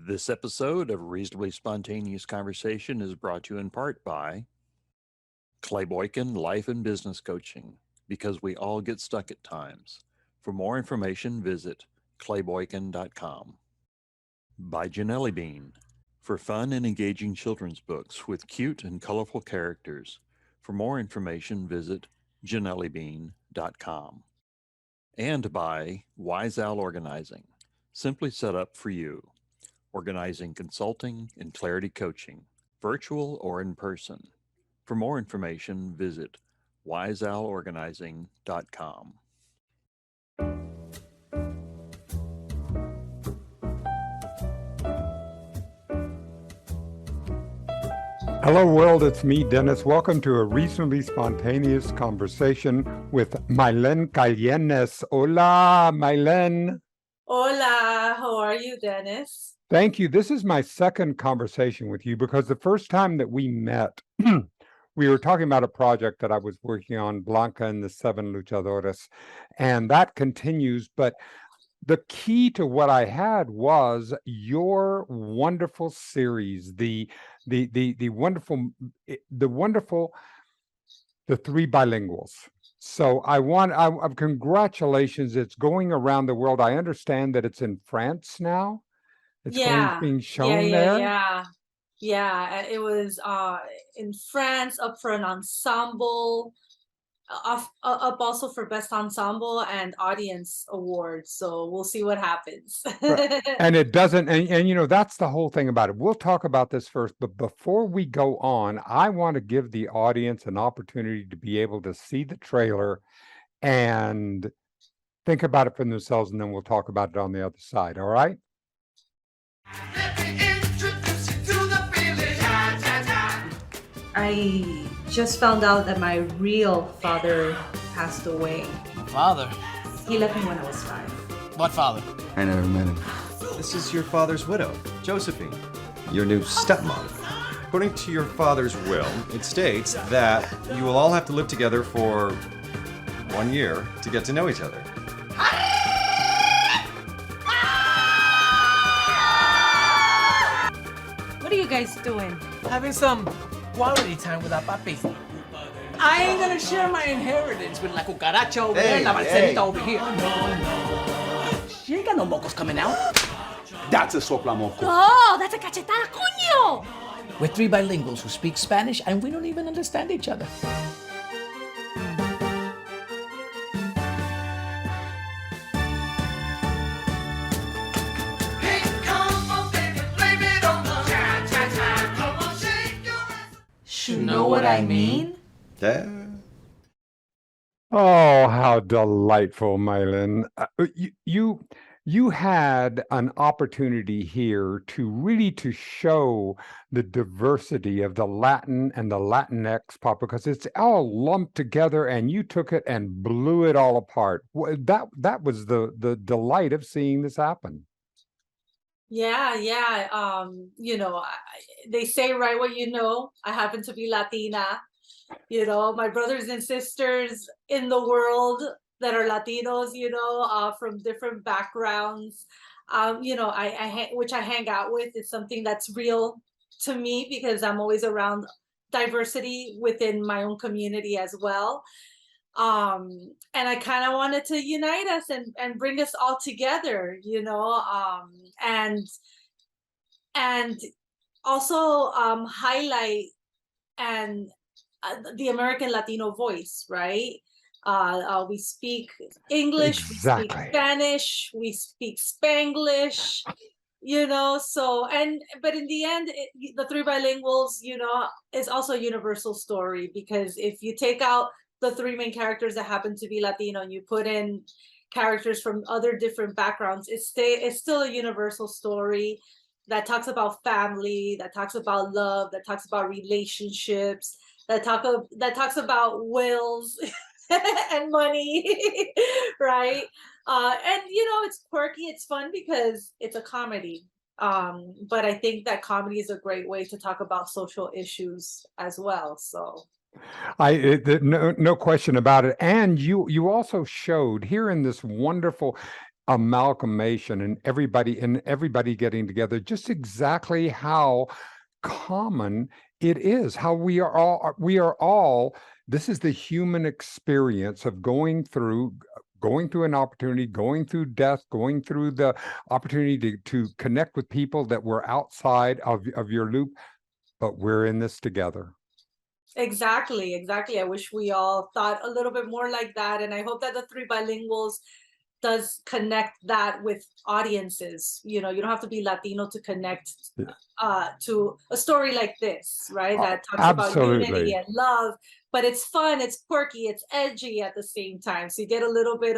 This episode of Reasonably Spontaneous Conversation is brought to you in part by Clay Boykin Life and Business Coaching, because we all get stuck at times. For more information, visit clayboykin.com. By Janelli Bean, for fun and engaging children's books with cute and colorful characters. For more information, visit janellibean.com. And by Wise Owl Organizing, simply set up for you. Organizing consulting and clarity coaching, virtual or in person. For more information, visit wiseowlorganizing.com. Hello world, it's me, Dennis. Welcome to a reasonably spontaneous conversation with Maylen Calienes. Hola, Maylen. Hola, how are you, Dennis? Thank you. This is my second conversation with you because the first time that we met, we were talking about a project that I was working on, Blanca and the Seven Luchadores, and that continues. But the key to what I had was your wonderful series, the wonderful, the three bilinguals. So congratulations. It's going around the world. I understand that it's in France now. It's being shown there. Yeah. It was in France, up for an ensemble, up also for best ensemble and audience awards. So we'll see what happens. And it doesn't, and you know, that's the whole thing about it. We'll talk about this first, but before we go on, I want to give the audience an opportunity to be able to see the trailer and think about it for themselves, and then we'll talk about it on the other side. All right? I just found out that my real father passed away. My father? He left me when I was 5. What father? I never met him. This is your father's widow, Josephine, your new stepmom. According to your father's will, it states that you will all have to live together for 1 year to get to know each other. What are you guys doing? Having some quality time with our papi. I ain't gonna share my inheritance with La Cucaracha over there and La Marcelita over here. She ain't got no mocos coming out. That's a soplamoco. Oh, that's a cachetada, coño! We're three bilinguals who speak Spanish and we don't even understand each other. You know what I mean? Yeah. Oh, how delightful, Maylen. You had an opportunity here to show the diversity of the Latin and the Latinx pop, because it's all lumped together, and you took it and blew it all apart. That was the delight of seeing this happen. Yeah. You know, they say write what you know. I happen to be Latina. You know, my brothers and sisters in the world that are Latinos, you know, from different backgrounds, you know, which I hang out with, is something that's real to me because I'm always around diversity within my own community as well. And I kind of wanted to unite us and bring us all together, you know, and also highlight and the American Latino voice, right? We speak English, Exactly. We speak Spanish, we speak Spanglish, you know, but in the end, the three bilinguals, you know, is also a universal story, because if you take out the three main characters that happen to be Latino and you put in characters from other different backgrounds, it's still a universal story that talks about family, that talks about love, that talks about relationships, that talks about wills and money, right? And you know, it's quirky, it's fun because it's a comedy. But I think that comedy is a great way to talk about social issues as well. So No question about it. And you also showed here in this wonderful, amalgamation and everybody getting together, just exactly how common it is, how we are all, this is the human experience of going through an opportunity, going through death, going through the opportunity to connect with people that were outside of your loop, but we're in this together. Exactly. I wish we all thought a little bit more like that, and I hope that the Three Bilinguals does connect that with audiences. You know, you don't have to be Latino to connect to a story like this, right? That talks about unity and love, but it's fun, it's quirky, it's edgy at the same time. So you get a little bit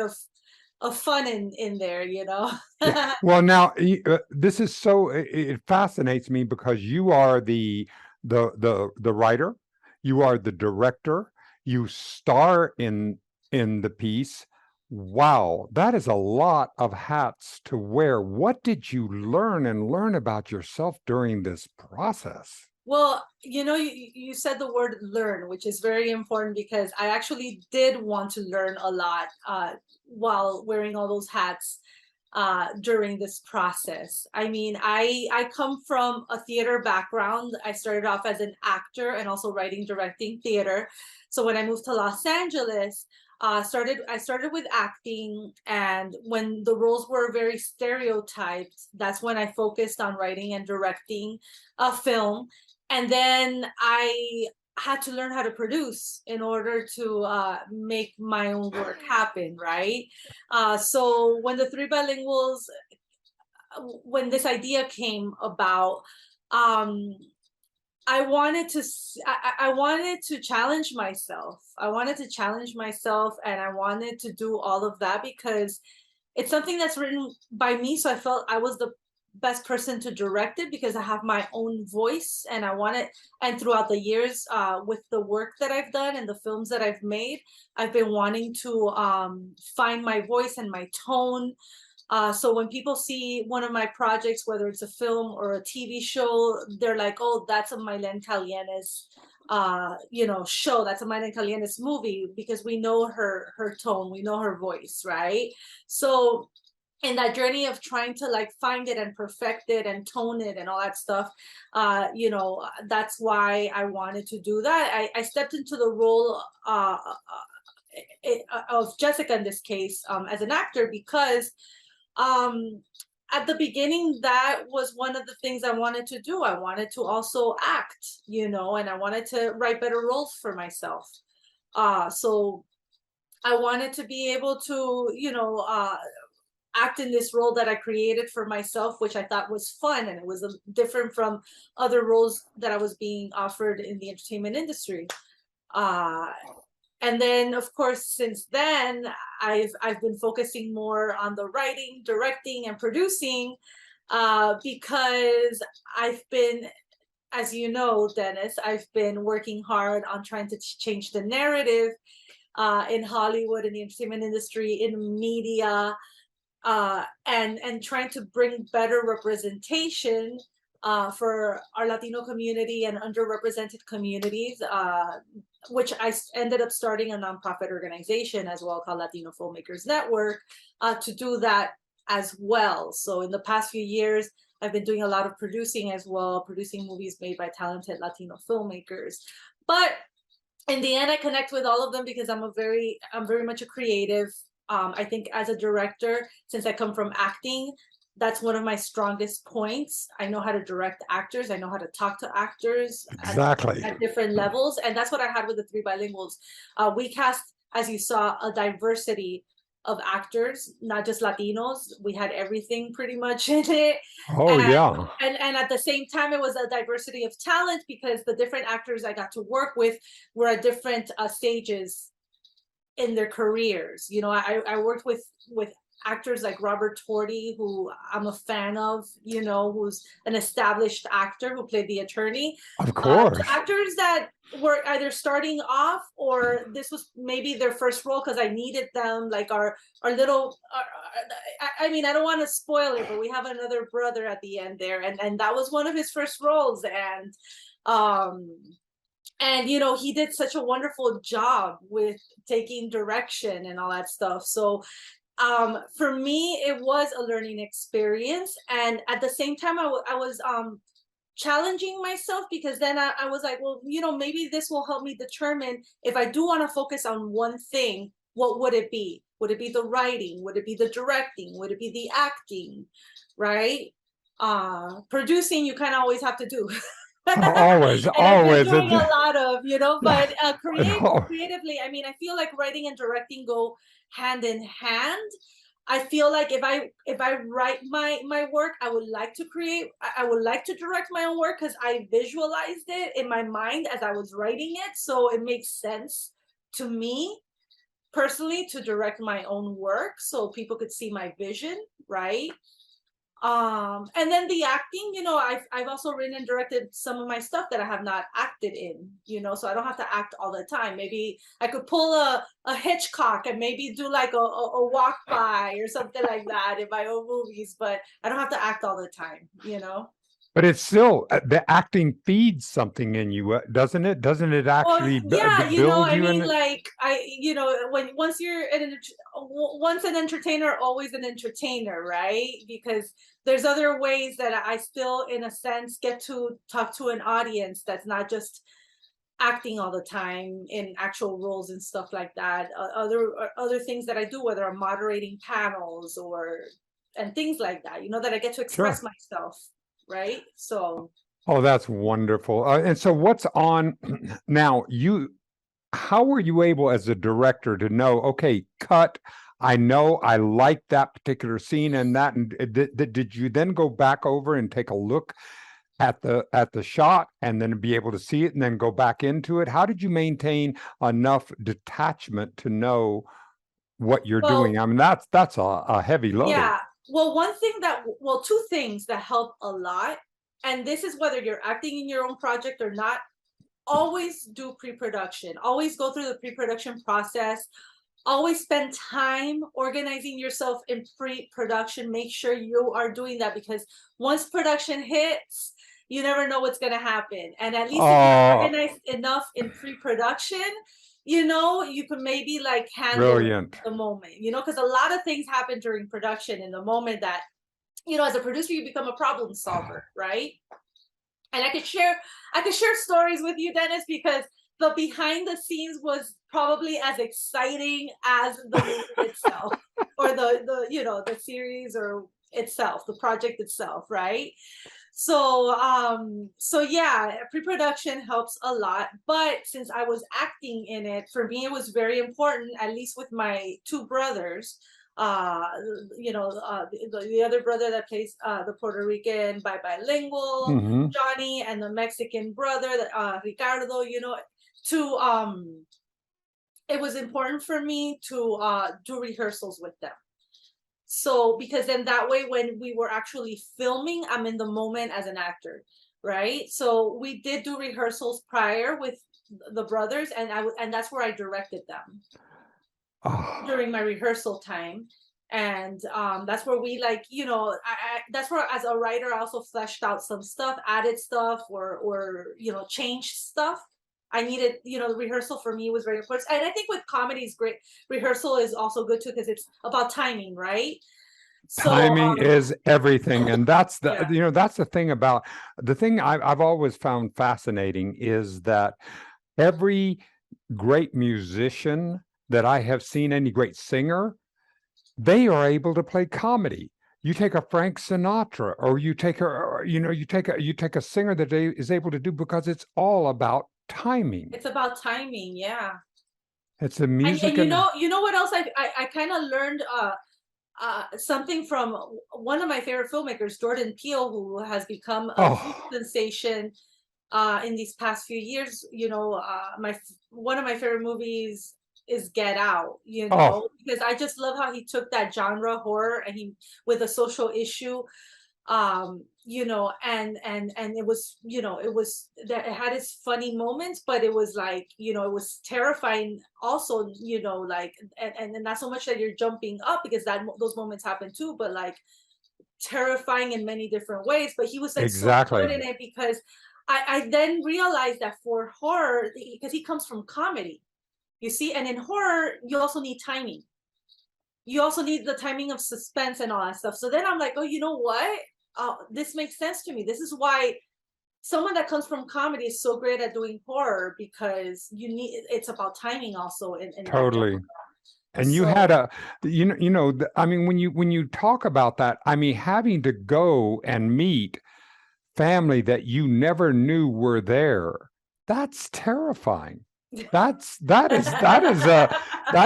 of fun in there, you know. Yeah. Well, now this is so, it fascinates me because you are the writer, you are the director, you star in the piece. Wow, that is a lot of hats to wear. What did you learn about yourself during this process? Well, you know, you said the word learn, which is very important because I actually did want to learn a lot while wearing all those hats during this process. I mean, I come from a theater background. I started off as an actor and also writing, directing theater. So when I moved to Los Angeles, I started with acting, and when the roles were very stereotyped, that's when I focused on writing and directing a film. And then I had to learn how to produce in order to make my own work happen, right? So when the Three Bilinguals, when this idea came about, I wanted to challenge myself. I wanted to challenge myself, and I wanted to do all of that because it's something that's written by me. So I felt I was the best person to direct it because I have my own voice, and I wanted, and throughout the years with the work that I've done and the films that I've made, I've been wanting to find my voice and my tone. So when people see one of my projects, whether it's a film or a TV show, they're like, oh, that's a Maylen Calienes you know, show, that's a Maylen Calienes movie, because we know her tone, we know her voice, right? So in that journey of trying to like find it and perfect it and tone it and all that stuff, you know, that's why I wanted to do that. I stepped into the role of Jessica in this case as an actor because at the beginning, that was one of the things I wanted to do. I wanted to also act, you know, and I wanted to write better roles for myself. So I wanted to be able to, you know, act in this role that I created for myself, which I thought was fun, and it was different from other roles that I was being offered in the entertainment industry. And then, of course, since then, I've been focusing more on the writing, directing, and producing because I've been, as you know, Dennis, I've been working hard on trying to change the narrative in Hollywood, in the entertainment industry, in media, and trying to bring better representation for our Latino community and underrepresented communities, which I ended up starting a nonprofit organization as well called Latino Filmmakers Network to do that as well. So in the past few years, I've been doing a lot of producing as well, producing movies made by talented Latino filmmakers. But in the end, I connect with all of them because I'm very much a creative. I think as a director, since I come from acting, that's one of my strongest points. I know how to direct actors. I know how to talk to actors at different levels. And that's what I had with the Three Bilinguals. We cast, as you saw, a diversity of actors, not just Latinos. We had everything pretty much in it. Yeah. And at the same time, it was a diversity of talent because the different actors I got to work with were at different stages in their careers. You know, I worked with actors like Robert Torti, who I'm a fan of, you know, who's an established actor who played the attorney. Of course. Actors that were either starting off or this was maybe their first role because I needed them, like our little, I mean, I don't want to spoil it, but we have another brother at the end there. And that was one of his first roles. And, you know, he did such a wonderful job with taking direction and all that stuff. So For me, it was a learning experience, and at the same time, I was challenging myself, because then I was like, well, maybe this will help me determine if I do want to focus on one thing, what would it be? Would it be the writing? Would it be the directing? Would it be the acting? Right? Producing, you kind of always have to do. Always, and always. I've been doing a lot of, but Oh. creatively, I mean, I feel like writing and directing go hand in hand. I feel like if I write my work, I would like to create, I would like to direct my own work, because I visualized it in my mind as I was writing it. So it makes sense to me personally to direct my own work so people could see my vision, right? And then the acting, I've also written and directed some of my stuff that I have not acted in, so I don't have to act all the time. Maybe I could pull a Hitchcock and maybe do like a walk by or something like that in my own movies, but I don't have to act all the time. But it's still the acting feeds something in you, doesn't it? Doesn't it actually yeah, build I you mean, in it? like once you're once an entertainer, always an entertainer, right? Because there's other ways that I still, in a sense, get to talk to an audience that's not just acting all the time in actual roles and stuff like that. Other things that I do, whether I'm moderating panels and things like that, that I get to express Sure. myself, right? So. Oh, that's wonderful. And so what's on now? How were you able as a director to know, okay, cut, I know I like that particular scene and that, and did you then go back over and take a look at the shot and then be able to see it and then go back into it? How did you maintain enough detachment to know what you're doing? I mean, that's a heavy load. Yeah. Well, two things that help a lot, and this is whether you're acting in your own project or not, always do pre-production. Always go through the pre-production process. Always spend time organizing yourself in pre-production. Make sure you are doing that, because once production hits, you never know what's going to happen. And at least if you're organized enough in pre-production, you can maybe like handle the moment, because a lot of things happen during production in the moment that, as a producer, you become a problem solver, right? And I could share stories with you, Dennis, because the behind the scenes was probably as exciting as the movie itself, or the series or itself, the project itself, right? So yeah, pre-production helps a lot. But since I was acting in it, for me it was very important, at least with my two brothers. The other brother that plays the Puerto Rican bilingual Johnny, and the Mexican brother Ricardo, it was important for me to do rehearsals with them. So, because then that way, when we were actually filming, I'm in the moment as an actor, right? So we did do rehearsals prior with the brothers, and that's where I directed them during my rehearsal time. And that's where we that's where, as a writer, I also fleshed out some stuff, added stuff, or changed stuff. I needed, the rehearsal for me was very important. And I think with comedy is great. Rehearsal is also good too, because it's about timing, right? So, timing is everything. And that's that's the thing about the thing I've always found fascinating is that every great musician that I have seen, any great singer, they are able to play comedy. You take a Frank Sinatra, or you take a singer that is able to do, because it's all about timing. It's about timing, yeah. It's the music. And you know what else I kind of learned something from one of my favorite filmmakers, Jordan Peele, who has become a huge sensation in these past few years. One of my favorite movies is Get Out, because I just love how he took that genre, horror, and he with a social issue, and it was, that it had its funny moments, but it was like, it was terrifying also, and not so much that you're jumping up, because those moments happen too, but like terrifying in many different ways. But he was like so good in it, because I then realized that for horror, because he comes from comedy, you see, and in horror you also need timing. you also need the timing of suspense and all that stuff. So then I'm like, oh, you know what? This makes sense to me. This is why someone that comes from comedy is so great at doing horror, because it's about timing also. In Totally. And you had I mean, when you talk about that, I mean, having to go and meet family that you never knew were there, that's terrifying. That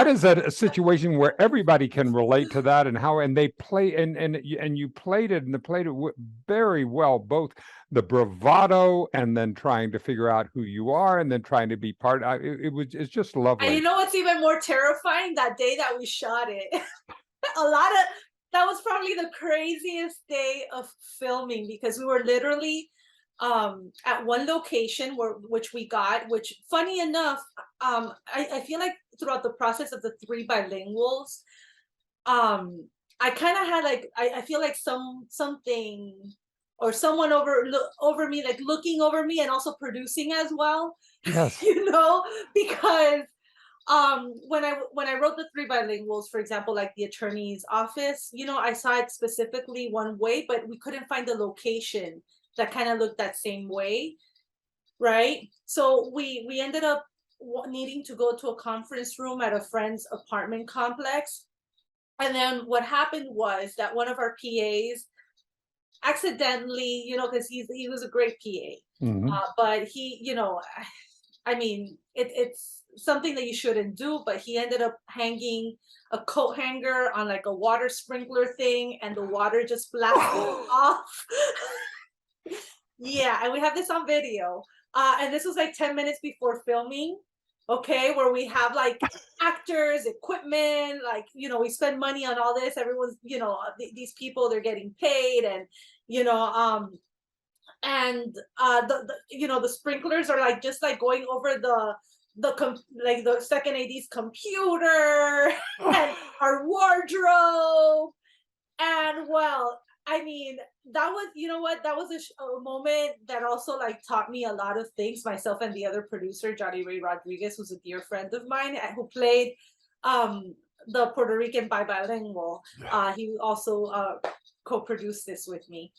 is a situation where everybody can relate to that, and they play and you played it, and they played it very well, both the bravado and then trying to figure out who you are and then trying to be part. It's just lovely. And you know what's even more terrifying? That day that we shot it, that was probably the craziest day of filming, because we were literally at one location which funny enough, I feel like throughout the process of the three bilinguals, I kind of had like, I feel like something or someone over me, like looking over me and also producing as well. Yes. You know, because when I wrote the three bilinguals, for example, like the attorney's office, you know, I saw it specifically one way, but we couldn't find the location that kind of looked that same way, right? So we ended up needing to go to a conference room at a friend's apartment complex. And then what happened was that one of our PAs accidentally, you know, because he was a great PA, Mm-hmm. but he, you know, I mean, it's something that you shouldn't do, but he ended up hanging a coat hanger on like a water sprinkler thing, and the water just blasted off. Yeah, and we have this on video. And this was like 10 minutes before filming, okay, where we have like actors, equipment, like, you know, we spend money on all this. Everyone's, you know, these people, they're getting paid, and, you know, the you know, the sprinklers are like just like going over like the second AD's computer and our wardrobe. And well, I mean, that was, you know what, that was a moment that also like taught me a lot of things. Myself and the other producer, Johnny Ray Rodriguez, who's a dear friend of mine, who played the Puerto Rican bilingual. He also co-produced this with me.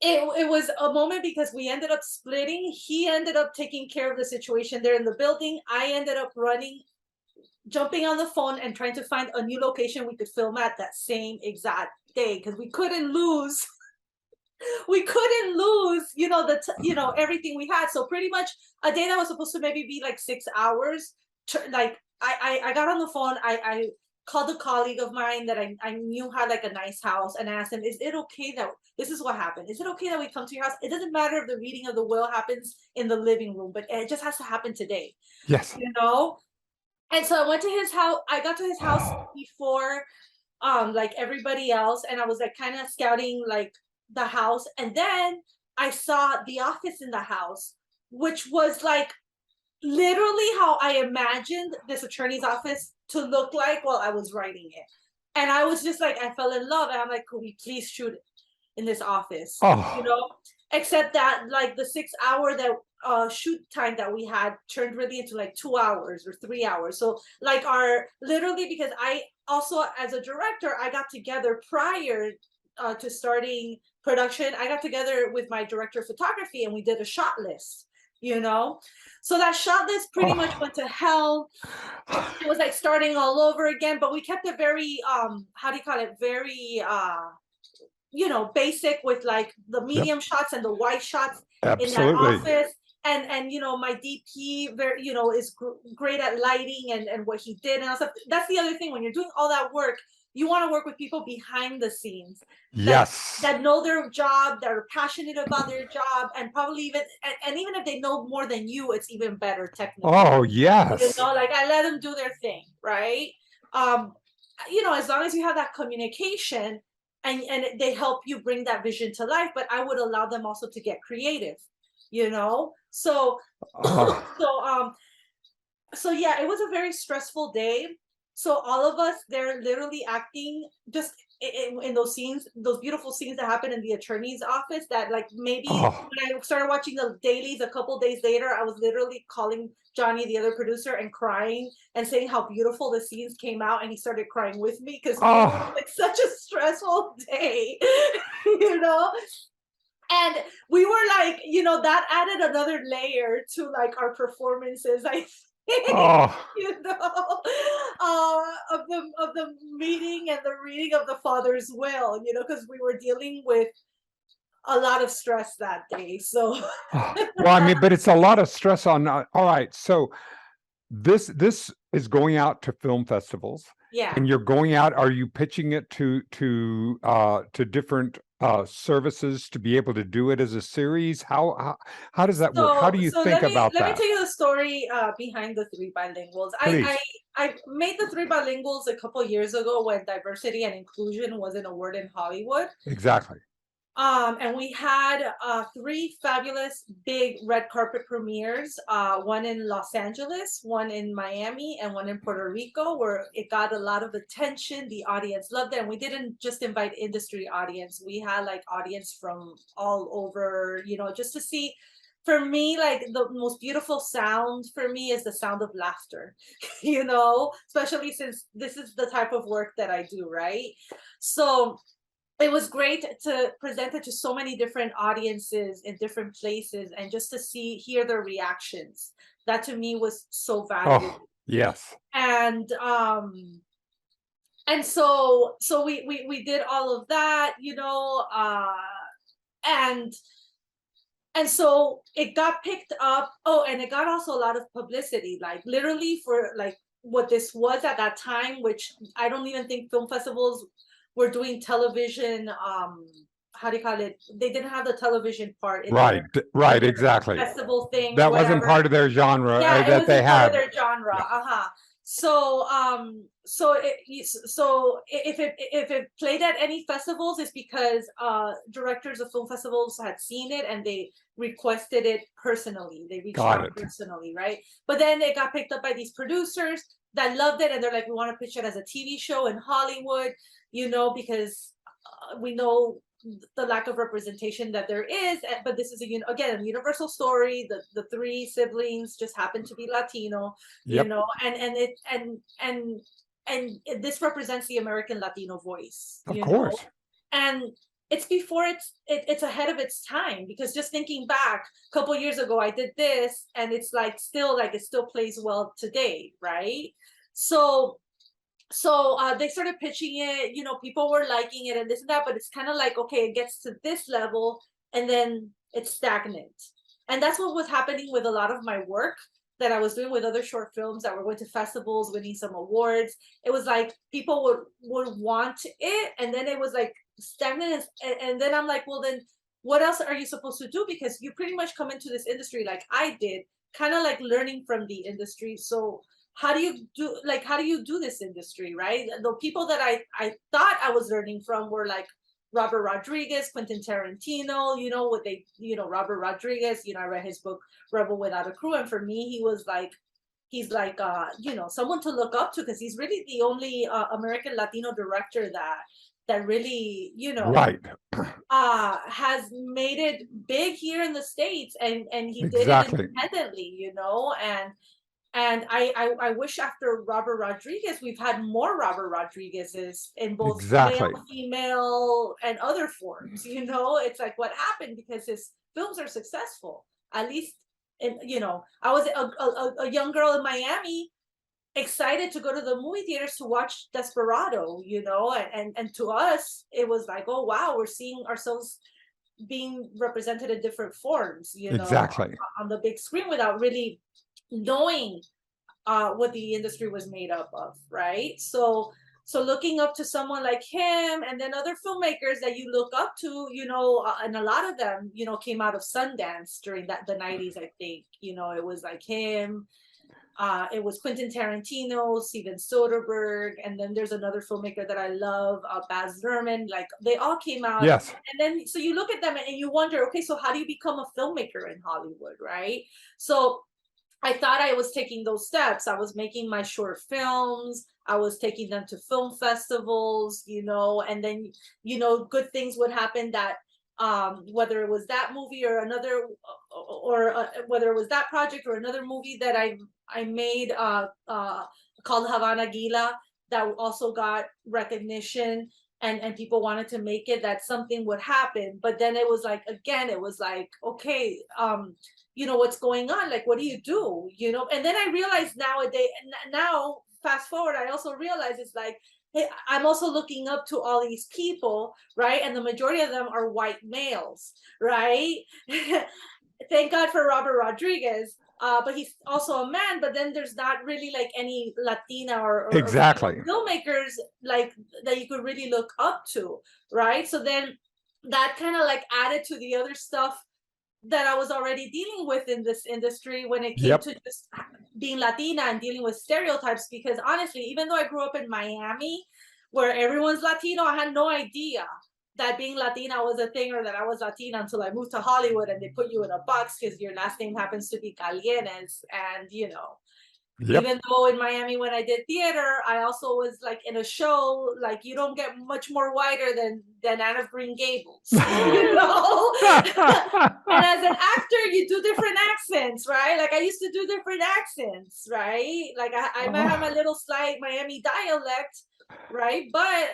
It was a moment because we ended up splitting. He ended up taking care of the situation there in the building. I ended up jumping on the phone and trying to find a new location we could film at that same exact day, because we couldn't lose. We couldn't lose, you know, you know, everything we had. So pretty much a day that was supposed to maybe be like 6 hours, like I got on the phone. I called a colleague of mine that I knew had like a nice house, and I asked him, is it okay that this is what happened? Is it okay that we come to your house? It doesn't matter if the reading of the will happens in the living room, but it just has to happen today. Yes. You know? And so I went to his house. I got to his house before like everybody else, and I was like kind of scouting like the house, and then I saw the office in the house, which was like literally how I imagined this attorney's office to look like while I was writing it. And I was just like, I fell in love, and I'm like, could we please shoot in this office? You know, except that like the 6 hour that shoot time that we had turned really into like 2 hours or 3 hours. So like literally, because I also, as a director, I got together prior to starting production, I got together with my director of photography, and we did a shot list, you know? So that shot list pretty much went to hell. It was like starting all over again, but we kept it very, how do you call it? Very, you know, basic, with like the medium shots and the wide shots in that office. And you know, my DP very, you know, is great at lighting and what he did and all stuff. That's the other thing, when you're doing all that work, you want to work with people behind the scenes that know their job, that are passionate about their job, and probably even and even if they know more than you, it's even better technically. Oh yes. You know, like I let them do their thing, right? You know, as long as you have that communication and they help you bring that vision to life, but I would allow them also to get creative, you know? So yeah, it was a very stressful day. So all of us, they're literally acting just in those scenes, those beautiful scenes that happen in the attorney's office, that like maybe Oh, when I started watching the dailies a couple days later, I was literally calling Johnny, the other producer, and crying and saying how beautiful the scenes came out, and he started crying with me because it was oh, like such a stressful day, you know? And we were like, that added another layer to like our performances, I think, oh, of the meeting and the reading of the Father's will, because we were dealing with a lot of stress that day. So oh. Well, I mean, but it's a lot of stress on. All right, so this is going out to film festivals, yeah. and you're going out. Are you pitching it to different services to be able to do it as a series? How does that work? How do you So think about let me that? tell you the story behind the three bilinguals. Please. I made the three bilinguals a couple years ago when diversity and inclusion was an award in Hollywood. Exactly. And we had three fabulous big red carpet premieres, one in Los Angeles, one in Miami, and one in Puerto Rico, where it got a lot of attention. The audience loved it. And we didn't just invite industry audience. We had like audience from all over, just to see. For me, like the most beautiful sound for me is the sound of laughter, especially since this is the type of work that I do, right? So it was great to present it to so many different audiences in different places, and just to hear their reactions. That to me was so valuable. Oh, yes. And so we did all of that, and so it got picked up. Oh, and it got also a lot of publicity, like literally for like what this was at that time, which I don't even think film festivals were doing television. How do you call it? They didn't have the television part in Right, right, exactly. festival thing. That or wasn't whatever. part of their genre Yeah, it that wasn't they part had. of their genre. Yeah. So if it played at any festivals, it's because directors of film festivals had seen it and they requested it personally. They reached out personally, right? But then it got picked up by these producers that loved it, and they're like, we want to pitch it as a TV show in Hollywood, because we know the lack of representation that there is, but this is again a universal story. The three siblings just happen to be Latino, Yep. and this represents the American Latino voice, Of course. and it's before it's ahead of its time, because just thinking back a couple years ago, I did this, and it's like it still plays well today, right? So they started pitching it, people were liking it and this and that, but it's kind of like, okay, it gets to this level and then it's stagnant. And that's what was happening with a lot of my work that I was doing with other short films that were going to festivals, winning some awards. It was like people would want it, and then it was like stagnant. And then I'm like, well, then what else are you supposed to do? Because you pretty much come into this industry like I did, kind of like learning from the industry. So how do you do this industry, right? The people that I thought I was learning from were like Robert Rodriguez, Quentin Tarantino, Robert Rodriguez, I read his book Rebel Without a Crew, and for me he's like someone to look up to, because he's really the only American Latino director that really Right. has made it big here in the States, and he did Exactly. it independently, and I wish after Robert Rodriguez, we've had more Robert Rodriguez's in both Exactly. male, female, and other forms. It's like what happened, because his films are successful. At least, I was a young girl in Miami, excited to go to the movie theaters to watch Desperado, and to us, it was like, oh wow, we're seeing ourselves being represented in different forms, Exactly. on the big screen, without really knowing what the industry was made up of, right? So looking up to someone like him, and then other filmmakers that you look up to, and a lot of them, came out of Sundance during the 90s, I think. It was like him, it was Quentin Tarantino, Steven Soderbergh, and then there's another filmmaker that I love, Baz Luhrmann. Like they all came out. Yes. And then so you look at them and you wonder, okay, so how do you become a filmmaker in Hollywood, right? So I thought I was taking those steps. I was making my short films. I was taking them to film festivals, and then, good things would happen that, whether it was that movie or another, or whether it was that project or another movie that I made, called Havana Gila, that also got recognition, and people wanted to make it, that something would happen. But then it was like, again, it was like, okay, what's going on? Like, what do you do? And then I realized nowadays, now fast forward, I also realize it's like, hey, I'm also looking up to all these people, right? And the majority of them are white males, right? Thank God for Robert Rodriguez. But he's also a man, but then there's not really like any Latina or Exactly. filmmakers like that you could really look up to, right? So then that kind of like added to the other stuff that I was already dealing with in this industry when it came to just being Latina and dealing with stereotypes. Because honestly, even though I grew up in Miami, where everyone's Latino, I had no idea that being Latina was a thing, or that I was Latina, until I moved to Hollywood and they put you in a box because your last name happens to be Calienes. And, even though in Miami, when I did theater, I also was like in a show, like you don't get much more whiter than Anne of Green Gables, And as an actor, you do different accents, right? Like I used to do different accents, right? Like I might have my little slight Miami dialect, right? But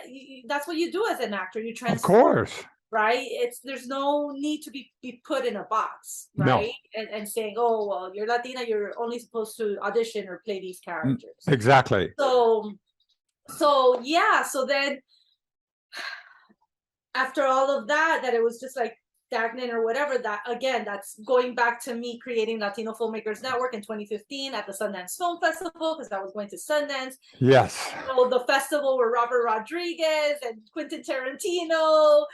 that's what you do as an actor. You transform. Of course. Right? There's no need to be put in a box, right? No. And saying, oh, well, you're Latina, you're only supposed to audition or play these characters. Exactly. So yeah, so then after all of that it was just like stagnant or whatever, that again, that's going back to me creating Latino Filmmakers Network in 2015 at the Sundance Film Festival, because I was going to Sundance. Yes. So the festival where Robert Rodriguez and Quentin Tarantino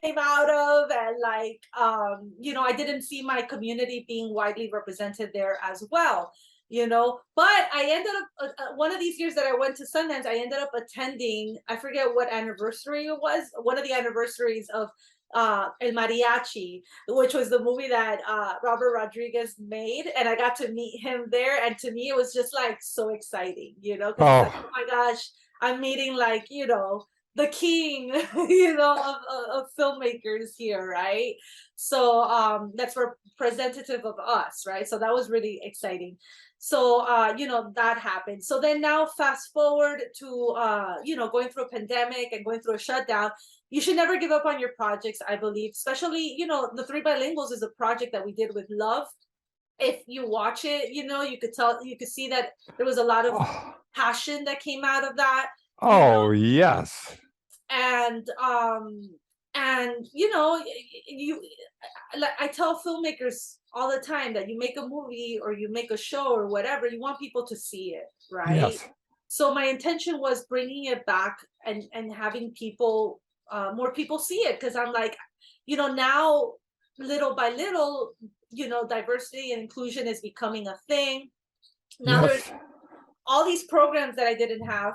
came out of, and like I didn't see my community being widely represented there as well, but I ended up one of these years that I went to Sundance, I ended up attending, I forget what anniversary it was, one of the anniversaries of El Mariachi, which was the movie that Robert Rodriguez made, and I got to meet him there, and to me it was just like so exciting, because it's like, oh my gosh, I'm meeting like the king, of filmmakers here, right? So that's representative of us, right? So that was really exciting. So that happened. So then now fast forward to going through a pandemic and going through a shutdown. You should never give up on your projects, I believe, especially the Three Bilinguals is a project that we did with love. If you watch it, you could see that there was a lot of passion that came out of that. Yes. And I tell filmmakers all the time that you make a movie or you make a show or whatever, you want people to see it, right? Yes. So my intention was bringing it back and having people, more people see it, because I'm like, now little by little, diversity and inclusion is becoming a thing. Now there's all these programs that I didn't have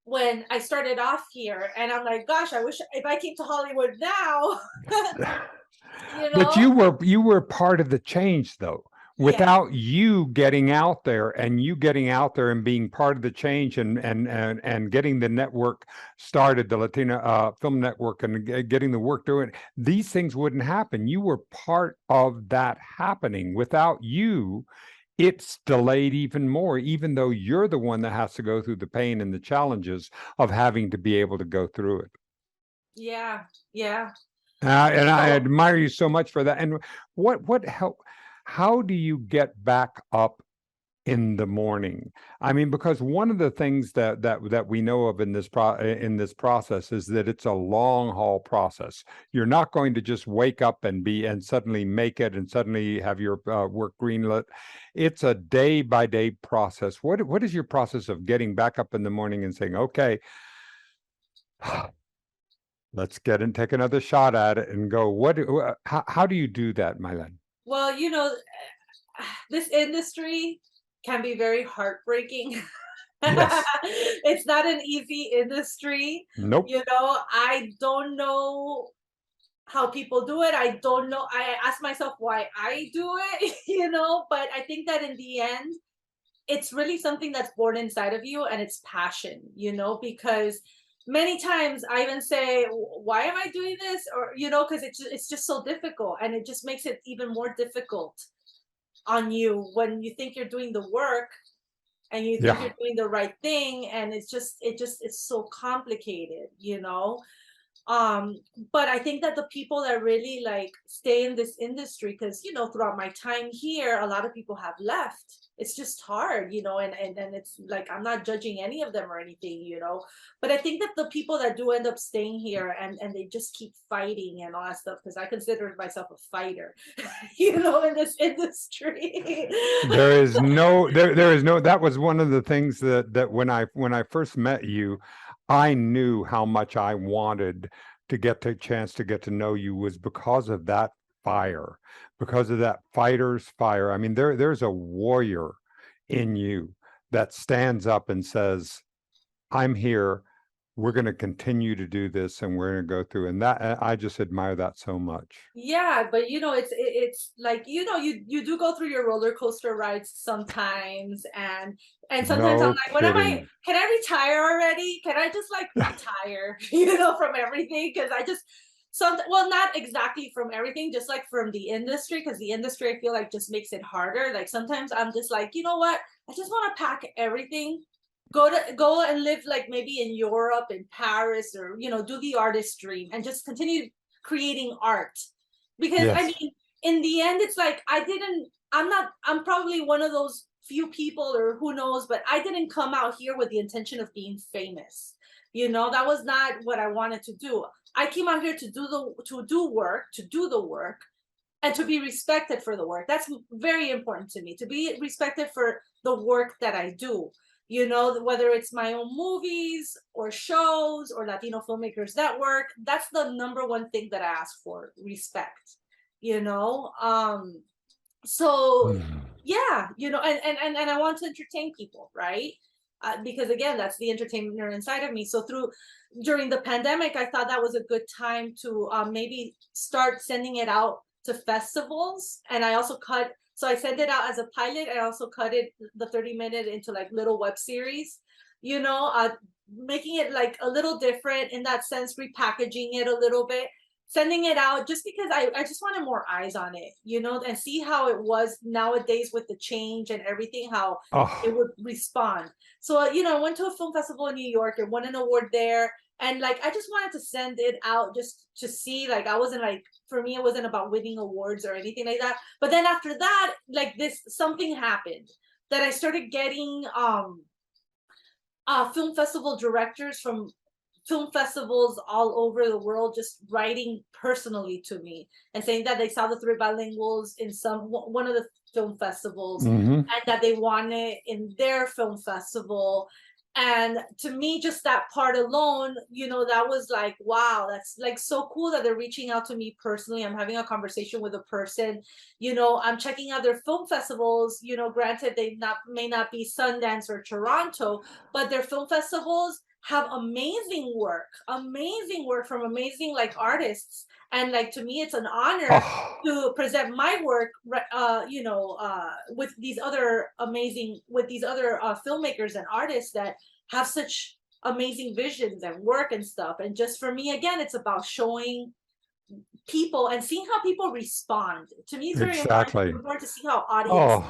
when I started off here, and I'm like, gosh, I wish if I came to Hollywood now. But you were part of the change, though. Without you getting out there and being part of the change and getting the network started, the Latino Film Network, and getting the work doing, these things wouldn't happen. You were part of that happening. Without you, it's delayed even more, even though you're the one that has to go through the pain and the challenges of having to be able to go through it. Yeah. And I admire you so much for that. And what help? How do you get back up in the morning? I mean, because one of the things that we know of in this process is that it's a long haul process. You're not going to just wake up and suddenly make it and suddenly have your work greenlit. It's a day by day process. What is your process of getting back up in the morning and saying, okay, let's get and take another shot at it and go? How do you do that, Maylen? Well, this industry can be very heartbreaking. Yes. It's not an easy industry. Nope. I don't know how people do it. I don't know. I ask myself why I do it, but I think that in the end, it's really something that's born inside of you, and it's passion, because many times I even say, why am I doing this? Or, because it's just so difficult, and it just makes it even more difficult on you when you think you're doing the work and you think you're doing the right thing, and it's so complicated. But I think that the people that really like stay in this industry, because throughout my time here, a lot of people have left. It's just hard, and it's like, I'm not judging any of them or anything, but I think that the people that do end up staying here and they just keep fighting and all that stuff, because I consider myself a fighter, in this industry. There is no, that was one of the things that when I first met you, I knew how much I wanted to get the chance to get to know you, was because of that fire, because of that fighter's fire. I mean, there's a warrior in you that stands up and says, I'm here. We're going to continue to do this, and we're going to go through. And that, I just admire that so much. Yeah, but it's like, you do go through your roller coaster rides sometimes, and sometimes I'm like, can I retire already? Can I just like retire, from everything? Because well, not exactly from everything, just like from the industry, because the industry, I feel like, just makes it harder. Like sometimes I'm just like, you know what? I just want to pack everything, go and live like maybe in Europe, in Paris, or do the artist dream and just continue creating art. Because I mean, in the end, it's like, I'm probably one of those few people, or who knows, but I didn't come out here with the intention of being famous. That was not what I wanted to do. I came out here to do the work, and to be respected for the work. That's very important to me, to be respected for the work that I do. Whether it's my own movies or shows or Latino Filmmakers Network, that's the number one thing that I ask for: respect. So yeah, and I want to entertain people, right? Because again, that's the entertainer inside of me. So during the pandemic, I thought that was a good time to maybe start sending it out to festivals. And I also so I sent it out as a pilot. I also cut it, the 30-minute, into like little web series, making it like a little different in that sense, repackaging it a little bit, sending it out, just because I just wanted more eyes on it, and see how it was nowadays with the change and everything, how it would respond. So, I went to a film festival in New York and won an award there. And like, I just wanted to send it out just to see, like, I wasn't like, for me, it wasn't about winning awards or anything like that. But then after that, like, something happened that I started getting film festival directors from film festivals all over the world just writing personally to me and saying that they saw the three bilinguals in one of the film festivals, and that they want it in their film festival. And to me, just that part alone, that was like, wow, that's like so cool that they're reaching out to me personally. I'm having a conversation with a person, I'm checking out their film festivals, granted they may not be Sundance or Toronto, but their film festivals have amazing work from amazing like artists. And like, to me, it's an honor to present my work, with these other filmmakers and artists that have such amazing visions and work and stuff. And just for me, again, it's about showing people and seeing how people respond. To me, it's very important to see how audiences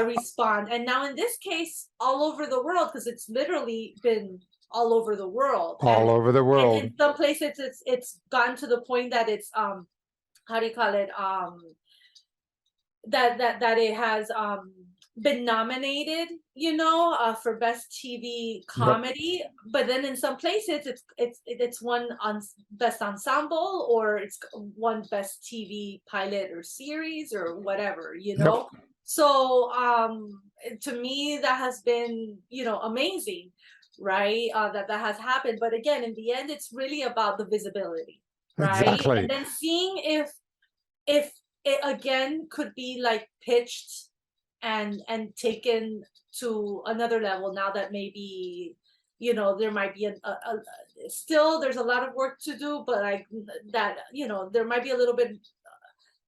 respond. And now in this case, all over the world, because it's literally been all over the world. And in some places, it's gotten to the point that it's how do you call it? That it has been nominated, for best TV comedy. But then in some places, it's won on best ensemble, or it's won best TV pilot or series or whatever, So to me, that has been, amazing, right? That has happened. But again, in the end, it's really about the visibility, right? And then seeing if it again could be like pitched and taken to another level, now that maybe you know, there might be still there's a lot of work to do, but like that, you know, there might be a little bit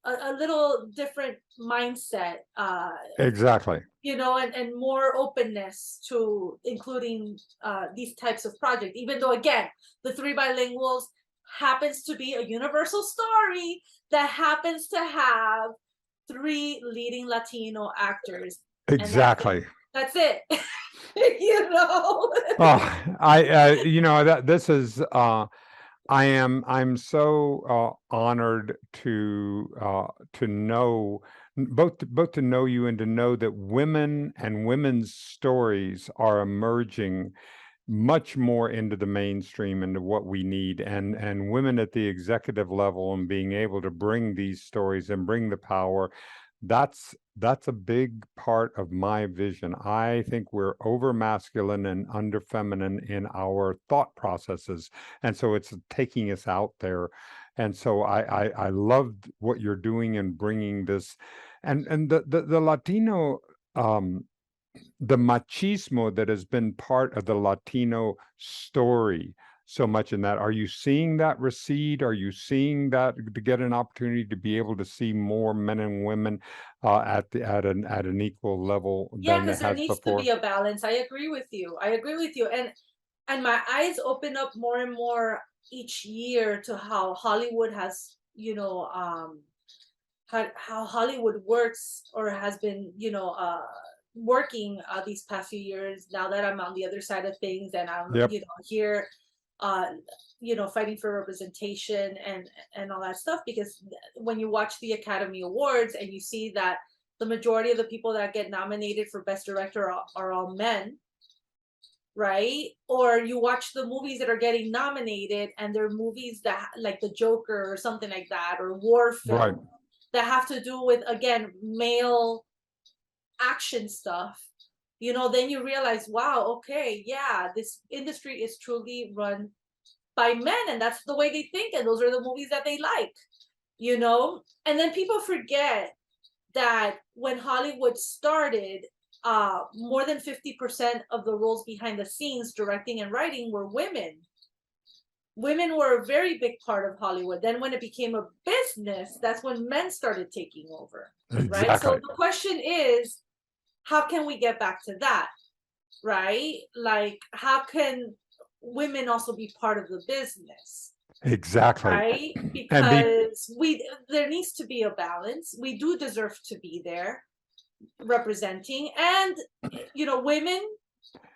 a little different mindset, Exactly. you know, and more openness to including these types of projects, even though again the Three Bilinguals happens to be a universal story that happens to have 3 leading Latino actors. Exactly. That's it. You know. Oh, you know, that this is, I'm so honored to know both to know you and to know that women and women's stories are emerging much more into the mainstream, into what we need, and women at the executive level, and being able to bring these stories and bring the power. That's a big part of my vision. I think we're over masculine and under feminine in our thought processes, and so it's taking us out there. And so I loved what you're doing and bringing this, and the Latino, the machismo that has been part of the Latino story so much in that. Are you seeing that recede? Are you seeing that to get an opportunity to be able to see more men and women at an equal level Yeah, than it because there has needs before? to be a balance. I agree with you. And my eyes open up more and more each year to how Hollywood has, you know, how Hollywood works or has been, you know, working these past few years. Now that I'm on the other side of things, and I'm, Yep. you know, here, you know, fighting for representation and all that stuff. Because when you watch the Academy Awards and you see that the majority of the people that get nominated for Best Director are all men, right? Or you watch the movies that are getting nominated and they're movies that like The Joker or something like that, or war film, Right. that have to do with, again, male action stuff, you know, then you realize, wow, okay, yeah, this industry is truly run by men, and that's the way they think, and those are the movies that they like, you know. And then people forget that when Hollywood started, more than 50% of the roles behind the scenes, directing and writing, were women. Women were a very big part of Hollywood. Then when it became a business, that's when men started taking over, right? So Exactly. the question is, how can we get back to that, right? Like, how can women also be part of the business, Exactly. right? And be Because there needs to be a balance. We do deserve to be there representing, and, you know, women,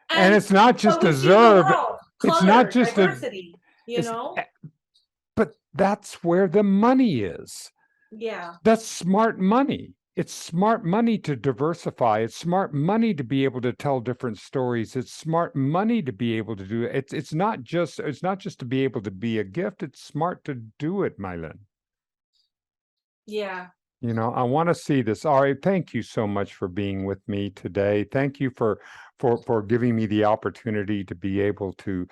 and and it's not just what we see in the deserve. world, It's not color, just diversity, you it's, know. but that's where the money is. Yeah. That's smart money. It's smart money to diversify. It's smart money to be able to tell different stories. It's smart money to be able to do it. It's not just to be able to be a gift. It's smart to do it, Maylen. Yeah. You know, I want to see this. All right, thank you so much for being with me today. Thank you for giving me the opportunity to be able to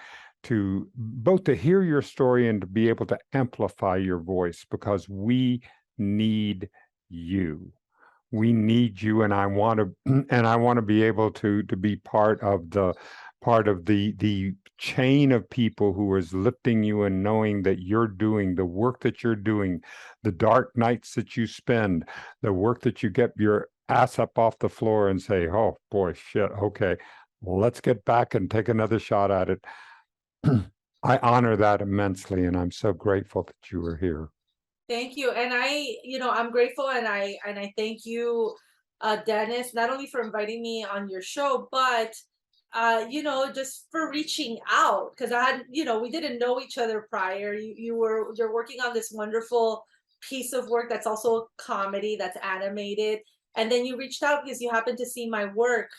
both to hear your story and to be able to amplify your voice, because we need you. We need you, and I want to be able to be part of the chain of people who is lifting you and knowing that you're doing the work that you're doing, the dark nights that you spend, the work that you get your ass up off the floor and say, oh boy, shit, okay, let's get back and take another shot at it. I honor that immensely, and I'm so grateful that you were here. Thank you. And you know, I'm grateful, and I thank you, Dennis, not only for inviting me on your show, but you know, just for reaching out, because I had, you know, we didn't know each other prior. You're working on this wonderful piece of work that's also comedy, that's animated, and then you reached out because you happened to see my work,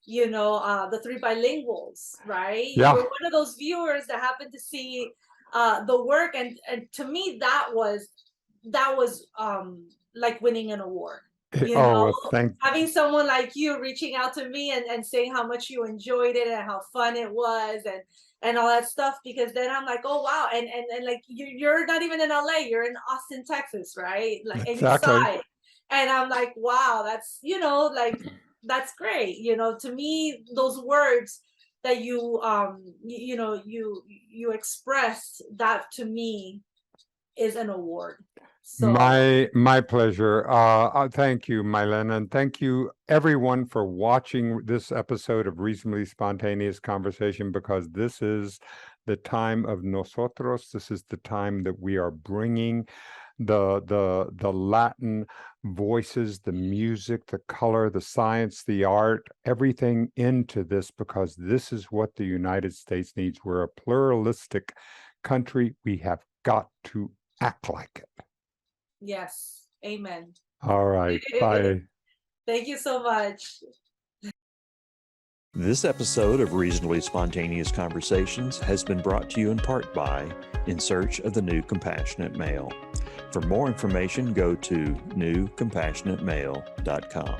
you know, the Three Bilinguals, right? Yeah. You were one of those viewers that happened to see the work, and to me that was like winning an award, you know. Having someone like you reaching out to me and saying how much you enjoyed it and how fun it was, and all that stuff, because then I'm like, oh wow, and like you're not even in LA, you're in Austin, Texas, right? Like, and you saw it, and I'm like, wow, that's, you know, like, that's great. You know, to me, those words that you expressed, that to me is an award. So My pleasure. Thank you, Maylen, and thank you everyone for watching this episode of Reasonably Spontaneous Conversation, because this is the time of nosotros. This is the time that we are bringing the Latin voices, the music, the color, the science, the art, everything into this, because this is what the United States needs. We're a pluralistic country. We have got to act like it. yes, amen. All right. Bye. Thank you so much. This episode of Reasonably Spontaneous Conversations has been brought to you in part by In Search of the New Compassionate Male. For more information, go to newcompassionatemale.com.